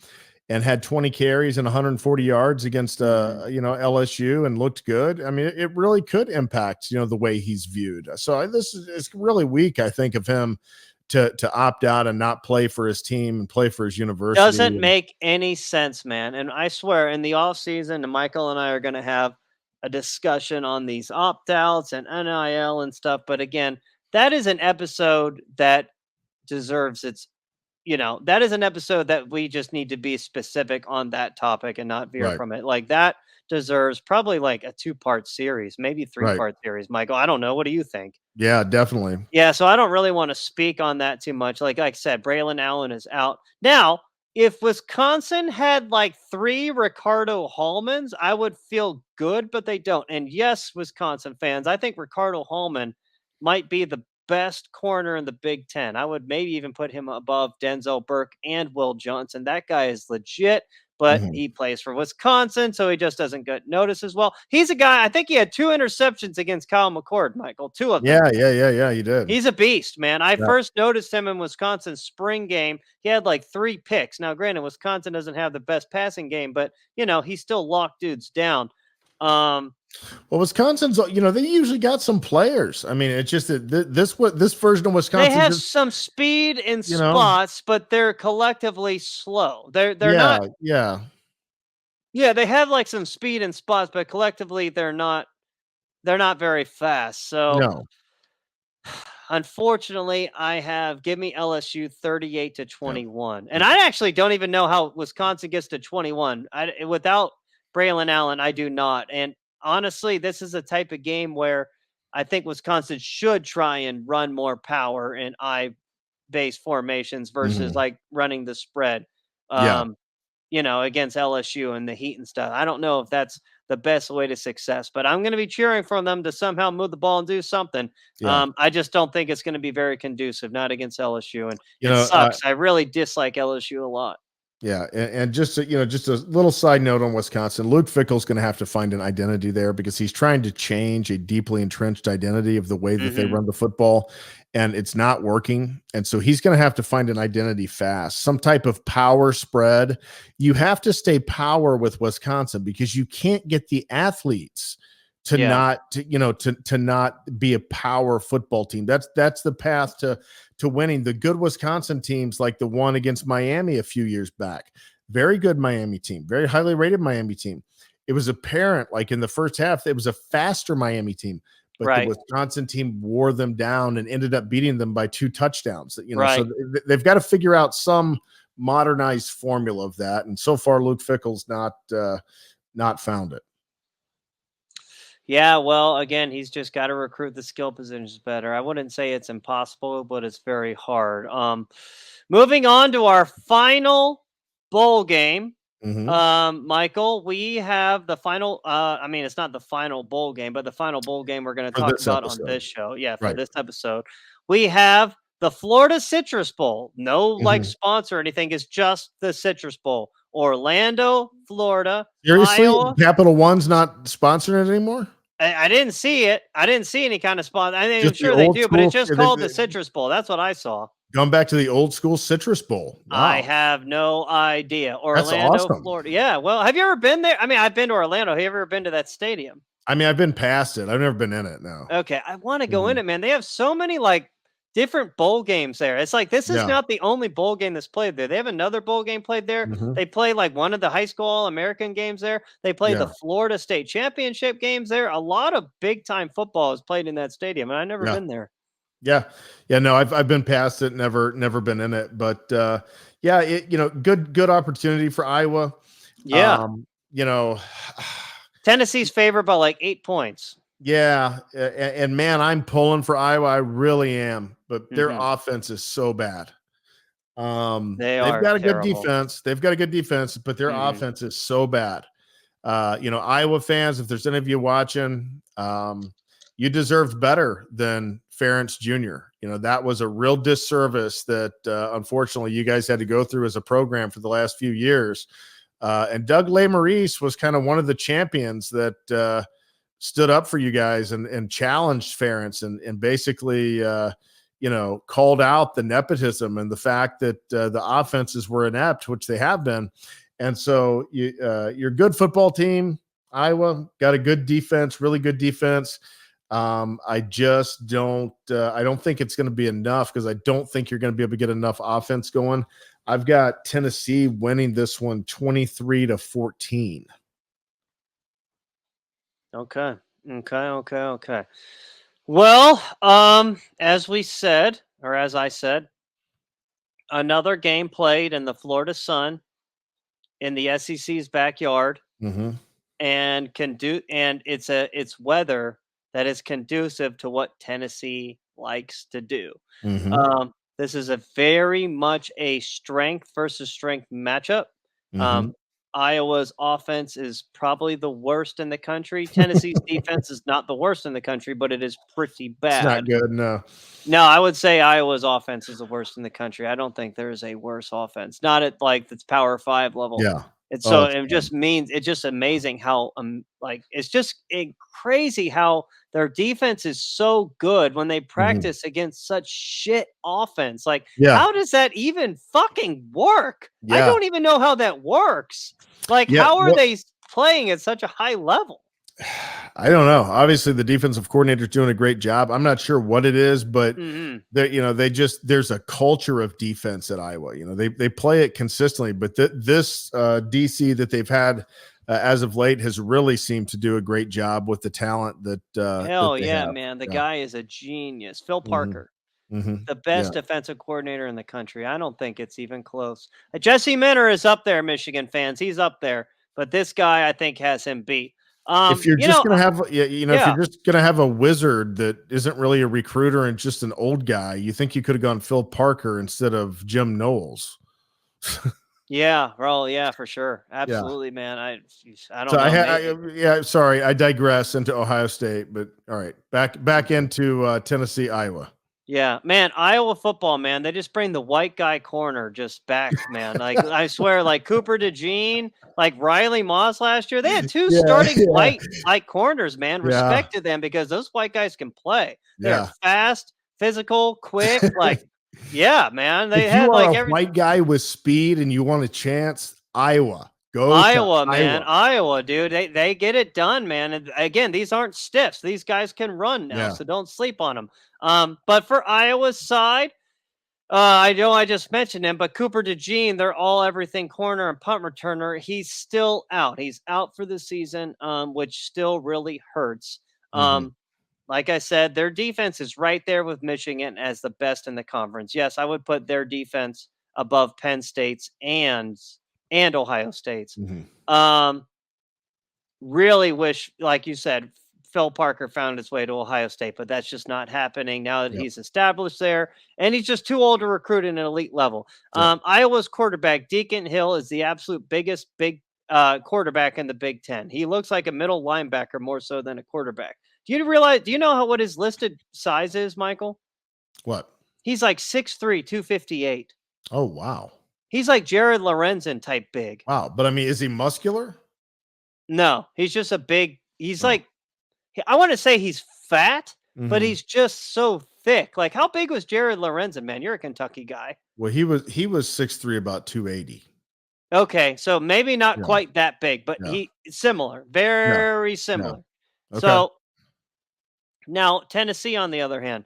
had 20 carries and 140 yards against LSU and looked good, I mean, it really could impact the way he's viewed. So this is really weak, I think, of him to opt out and not play for his team and play for his university. Doesn't make any sense, man. And I swear, in the offseason, Michael and I are going to have a discussion on these opt-outs and NIL and stuff. But again, that is an episode that deserves that is an episode that we just need to be specific on that topic and not veer from it. Like, that deserves probably like a 2-part series, maybe 3-part series. Michael, I don't know. What do you think? Yeah, definitely. Yeah. So I don't really want to speak on that too much. Like I said, Braylon Allen is out now. If Wisconsin had like 3 Ricardo Hallmans, I would feel good, but they don't. And yes, Wisconsin fans, I think Ricardo Hallman might be the best corner in the Big Ten. I would maybe even put him above Denzel Burke and Will Johnson. That guy is legit, but he plays for Wisconsin, so he just doesn't get noticed as well. He's a guy, I think he had 2 interceptions against Kyle McCord, Michael, 2 of them. Yeah, he did. He's a beast, man. I first noticed him in Wisconsin's spring game. He had like 3 picks. Now, granted, Wisconsin doesn't have the best passing game, but, he still locked dudes down. Well, Wisconsin's, they usually got some players. I mean, it's just that this version of Wisconsin, they have some speed in spots, but they're collectively slow. They're not. Yeah. They have like some speed in spots, but collectively they're not very fast. So no. Unfortunately, give me LSU 38-21. And I actually don't even know how Wisconsin gets to 21. Without Braylon Allen, I do not. And honestly, this is a type of game where I think Wisconsin should try and run more power in I-based formations versus like running the spread, against LSU and the heat and stuff. I don't know if that's the best way to success, but I'm going to be cheering for them to somehow move the ball and do something. I just don't think it's going to be very conducive, not against LSU. And it sucks. I really dislike LSU a lot. Yeah, and just just a little side note on Wisconsin. Luke Fickell's going to have to find an identity there because he's trying to change a deeply entrenched identity of the way that they Mhm. run the football, and it's not working. And so he's going to have to find an identity fast, some type of power spread. You have to stay power with Wisconsin because you can't get the athletes to Yeah. not to not be a power football team. That's the path to winning. The good Wisconsin teams, like the one against Miami a few years back, very good Miami team, very highly rated Miami team. It was apparent, like in the first half, it was a faster Miami team, but the Right. Wisconsin team wore them down and ended up beating them by 2 touchdowns. So Right. they've got to figure out some modernized formula of that. And so far, Luke Fickell's not found it. Yeah, well, again, he's just got to recruit the skill positions better. I wouldn't say it's impossible, but it's very hard. Moving on to our final bowl game. Mhm. Michael, we have the final I mean, it's not the final bowl game, but the final bowl game we're going to For talk this about on episode. this show. Yeah, for Right. this episode. We have the Florida Citrus Bowl. No like Mhm. sponsor or anything, it's just the Citrus Bowl. Orlando, Florida, Seriously? Iowa. Capital One's not sponsoring it anymore? I didn't see it. I didn't see any kind of spot. I mean, I'm Just the sure they old do, but it's school just called the Citrus Bowl. That's what I saw. going back to the old school Citrus Bowl. I Wow. have no idea. That's Orlando, awesome. Florida. Yeah. Well, have you ever been there? I mean, I've been to Orlando. Have you ever been to that stadium? I mean, I've been past it. I've never been in it, no. Okay. I want to go in Mhm. it, man. They have so many like different bowl games there. It's like this is Yeah. not the only bowl game that's played there. They have another bowl game played there. Mhm. They play like one of the high school All-American games there. They play the Yeah. Florida State Championship games there. A lot of big time football is played in that stadium, and I've never Yeah. been there. Yeah. Yeah, no, I've been past it, never been in it, but, yeah, good opportunity for Iowa. Yeah. You know, Tennessee's favored by like 8 points. yeah, and man, I'm pulling for Iowa. I really am, but their Mhm. offense is so bad. They They've are got a good terrible. defense. They've got a good defense, but their Mhm. offense is so bad. Iowa fans, if there's any of you watching, you deserved better than Ferentz Jr. That was a real disservice that unfortunately you guys had to go through as a program for the last few years. And Doug Lesmerises was kind of one of the champions that stood up for you guys and challenged Ferentz and basically called out the nepotism and the fact that the offenses were inept, which they have been. And so you're a good football team. Iowa got a good defense, really good defense. I just don't. I don't think it's going to be enough because I don't think you're going to be able to get enough offense going. I've got Tennessee winning this one 23-14. Okay. Okay. Well, as we said, or as I said, another game played in the Florida sun in the SEC's backyard Mm-hmm. and it's weather that is conducive to what Tennessee likes to do. Mm-hmm. This is a very much a strength versus strength matchup. Mm-hmm. Um, Iowa's offense is probably the worst in the country. Tennessee's defense is not the worst in the country, but it is pretty It's not bad. good. No. No, I would say Iowa's offense is the worst in the country. I don't think there is a worse offense. Not at like the Power 5 level. Yeah. It's Oh, so it's it bad. just means it's just amazing how like it's just crazy how their defense is so good when they Mhm. practice against such shit offense. Like, Yeah. how does that even fucking work? I Yeah. don't even know how that works. Like, Yeah. how are Well, they playing at such a high level? I don't know. Obviously, the defensive coordinator's doing a great job. I'm not sure what it is, but Hmm. there's a culture of defense at Iowa. They play it consistently, but this DC that they've had as of late has really seemed to do a great job with the talent that Hell they yeah, have. man. The Yeah. guy is a genius. Phil Hmm. Parker. Hmm. The Yeah. best defensive coordinator in the country. I don't think it's even close. Jesse Minter is up there, Michigan fans. He's up there, but this guy I think has him beat. If you're just gonna have, if Yeah, you're just gonna have a wizard that isn't really a recruiter and just an old guy, you think you could have gone Phil Parker instead of Jim Knowles. yeah, well, yeah, for sure, Yeah. absolutely, man. I So don't know, maybe. yeah, sorry, I digress into Ohio State, but all right, back into Tennessee, Iowa. Yeah, man, Iowa football, man, they just bring the white guy corner just back, man. Like I swear, like Cooper DeJean, like Riley Moss last year, they had two Yeah, starting yeah, white like corners, man. yeah, Respected them because those white guys can play. They are yeah. fast, physical, quick. Like, yeah, man, they If you had are like a every white guy with speed and you want a chance, Iowa. Go to Iowa, man, Iowa. Iowa, dude, they get it done, man. And again, these aren't stiffs; these guys can run now, Yeah. so don't sleep on them. But for Iowa's side. I know I just mentioned him, but Cooper DeJean, they're all everything corner and punt returner. He's still out. He's out for the season, which still really hurts. Hmm. Like I said, their defense is right there with Michigan as the best in the conference. Yes, I would put their defense above Penn State's and Ohio State's. Hmm. Um, really wish, like you said, Phil Parker found his way to Ohio State, but that's just not happening now that Yep. he's established there, and he's just too old to recruit at an elite level. Yep. Iowa's quarterback Deacon Hill is the absolute biggest big quarterback in the Big Ten. He looks like a middle linebacker more so than a quarterback. Do you realize? Do you know what his listed size is, Michael? What? He's like 6'3", 258. Oh, wow. He's like Jared Lorenzen type big. Wow. But I mean, is he muscular? No, he's just a big. He's Oh. like I want to say he's fat, but Mhm. he's just so thick. Like, how big was Jared Lorenzen, man? You're a Kentucky guy. Well, he was 6'3", about 280. Okay, so maybe not Yeah. quite that big, but Yeah. he similar, Yeah. very Yeah. similar. Okay. So now Tennessee, on the other hand,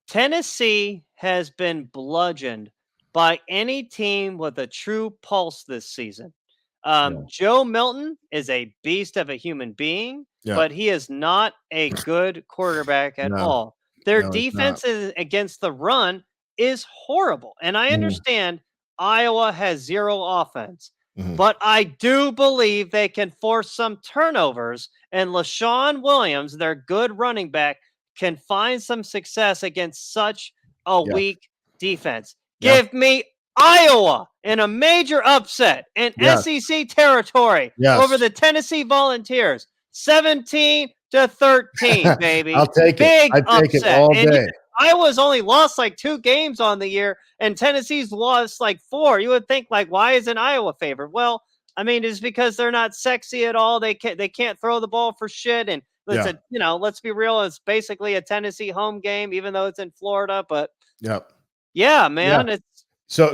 Tennessee has been bludgeoned by any team with a true pulse this season. Yeah. Joe Milton is a beast of a human being, Yeah. but he is not a good quarterback at No. all. Their No, it's not. defense against the run is horrible. And I Mhm. understand Iowa has zero offense, Mhm. but I do believe they can force some turnovers. And LaShawn Williams, their good running back, can find some success against such a Yeah. weak defense. Yeah. Give me Iowa in a major upset in Yes. SEC territory Yes. over the Tennessee Volunteers. 17-13, baby. I'll take it. Big I take it upset. all And day. Iowa's only lost like 2 games on the year, and Tennessee's lost like 4. You would think, like, why isn't Iowa favored? Well, I mean, it's because they're not sexy at all. They can't throw the ball for shit. And Yeah. let's be real, it's basically a Tennessee home game, even though it's in Florida. But Yep. yeah, man, it's So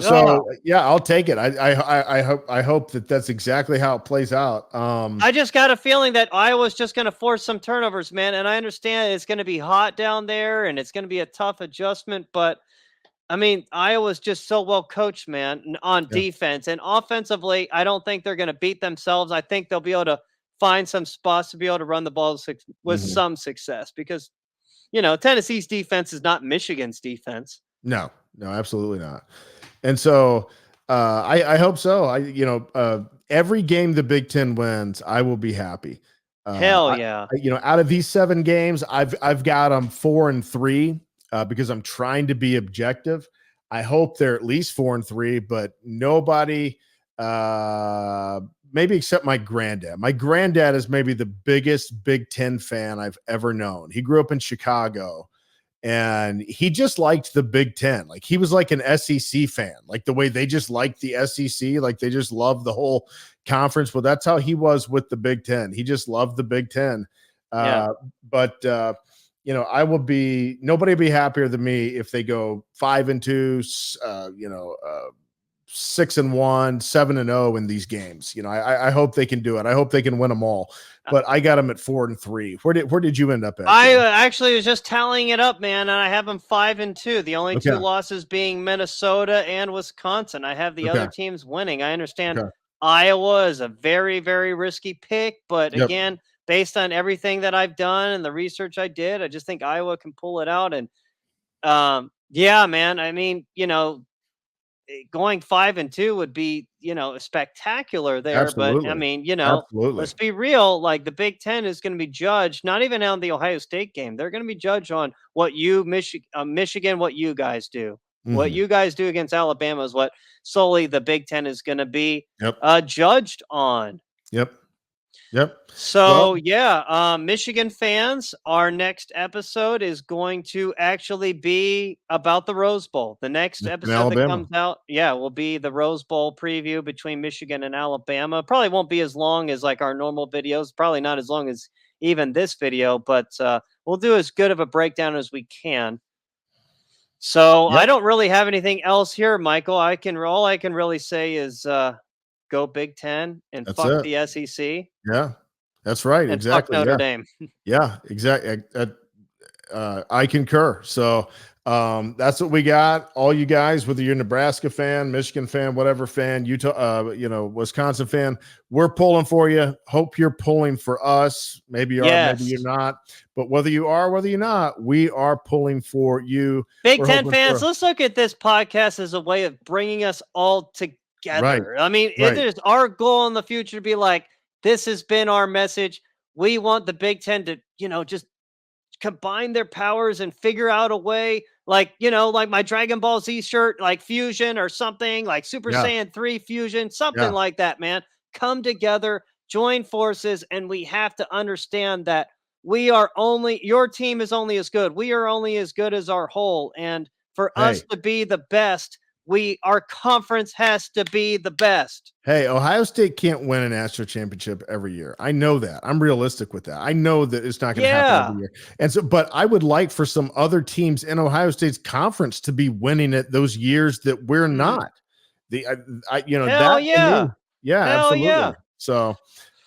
yeah, I'll take it. I hope that that's exactly how it plays out. I just got a feeling that Iowa's just going to force some turnovers, man. And I understand it's going to be hot down there and it's going to be a tough adjustment. But I mean, Iowa's just so well coached, man, on Yeah. defense and offensively. I don't think they're going to beat themselves. I think they'll be able to find some spots to be able to run the ball with Mhm. some success because, Tennessee's defense is not Michigan's defense. No, absolutely not. And so I hope so. Every game the Big Ten wins, I will be happy. Hell yeah. Out of these 7 games, I've got them 4-3 because I'm trying to be objective. I hope they're at least 4-3, but nobody, maybe except my granddad. My granddad is maybe the biggest Big Ten fan I've ever known. He grew up in Chicago. And he just liked the Big Ten. Like he was like an SEC fan, like the way they just liked the SEC, like they just loved the whole conference. Well, that's how he was with the Big Ten. He just loved the Big Ten. Yeah. But nobody will be happier than me if they go 5-2, 6-1, 7-0 in these games. I hope they can do it. I hope they can win them all. But I got them at 4-3. Where did you end up at? I actually was just tallying it up, man, and I have them 5-2. The only 2 Okay. losses being Minnesota and Wisconsin. I have the Okay. other teams winning. I understand Okay. Iowa is a very, very risky pick, but Yep. again, based on everything that I've done and the research I did, I just think Iowa can pull it out. And yeah, man, I mean, going 5-2 would be, spectacular there. Absolutely. But I mean, Absolutely. let's be real. Like the Big Ten is going to be judged, not even on the Ohio State game. They're going to be judged on what Michigan, what you guys do. What Mhm. you guys do against Alabama is what solely the Big Ten is going to be Yep. judged on. Yep. Yep. So Well, yeah, Michigan fans, our next episode is going to actually be about the Rose Bowl. The next Michigan, episode that Alabama. comes out, yeah, will be the Rose Bowl preview between Michigan and Alabama. Probably won't be as long as like our normal videos. Probably not as long as even this video, but we'll do as good of a breakdown as we can. So I Yep. don't really have anything else here, Michael. All I can really say is go Big Ten and That's fuck it. the SEC Yeah. That's right. and fuck Exactly. Notre Yeah. Dame. Yeah. Exactly. I concur. So that's what we got. All you guys, whether you're a Nebraska fan, Michigan fan, whatever fan, Utah, Wisconsin fan, we're pulling for you. Hope you're pulling for us. Maybe you are, maybe Yes. you're not. But whether you are, whether you're not, we are pulling for you. Big We're Ten hoping fans, for let's look at this podcast as a way of bringing us all right, together. I mean, it right. is our goal in the future to be like, this has been our message. We want the Big Ten to, just combine their powers and figure out a way, like, like my Dragon Ball Z shirt, like Fusion or something, like Super Yeah, Saiyan 3 Fusion, something yeah. like that, man. Come together, join forces, and we have to understand that your team is only as good. We are only as good as our whole. And for us Hey, to be the best, our conference has to be the best. hey, Ohio State can't win a national championship every year. I know that. I'm realistic with that. I know that it's not going to happen Yeah. every year. And so, but I would like for some other teams in Ohio State's conference to be winning it those years that we're not. Hell That to me, yeah. yeah, Hell absolutely. yeah. So,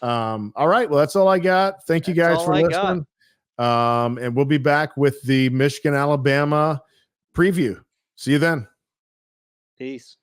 all right. Well, that's all I got. Thank you That's guys all for I got. listening. And we'll be back with the Michigan Alabama preview. See you then. Peace.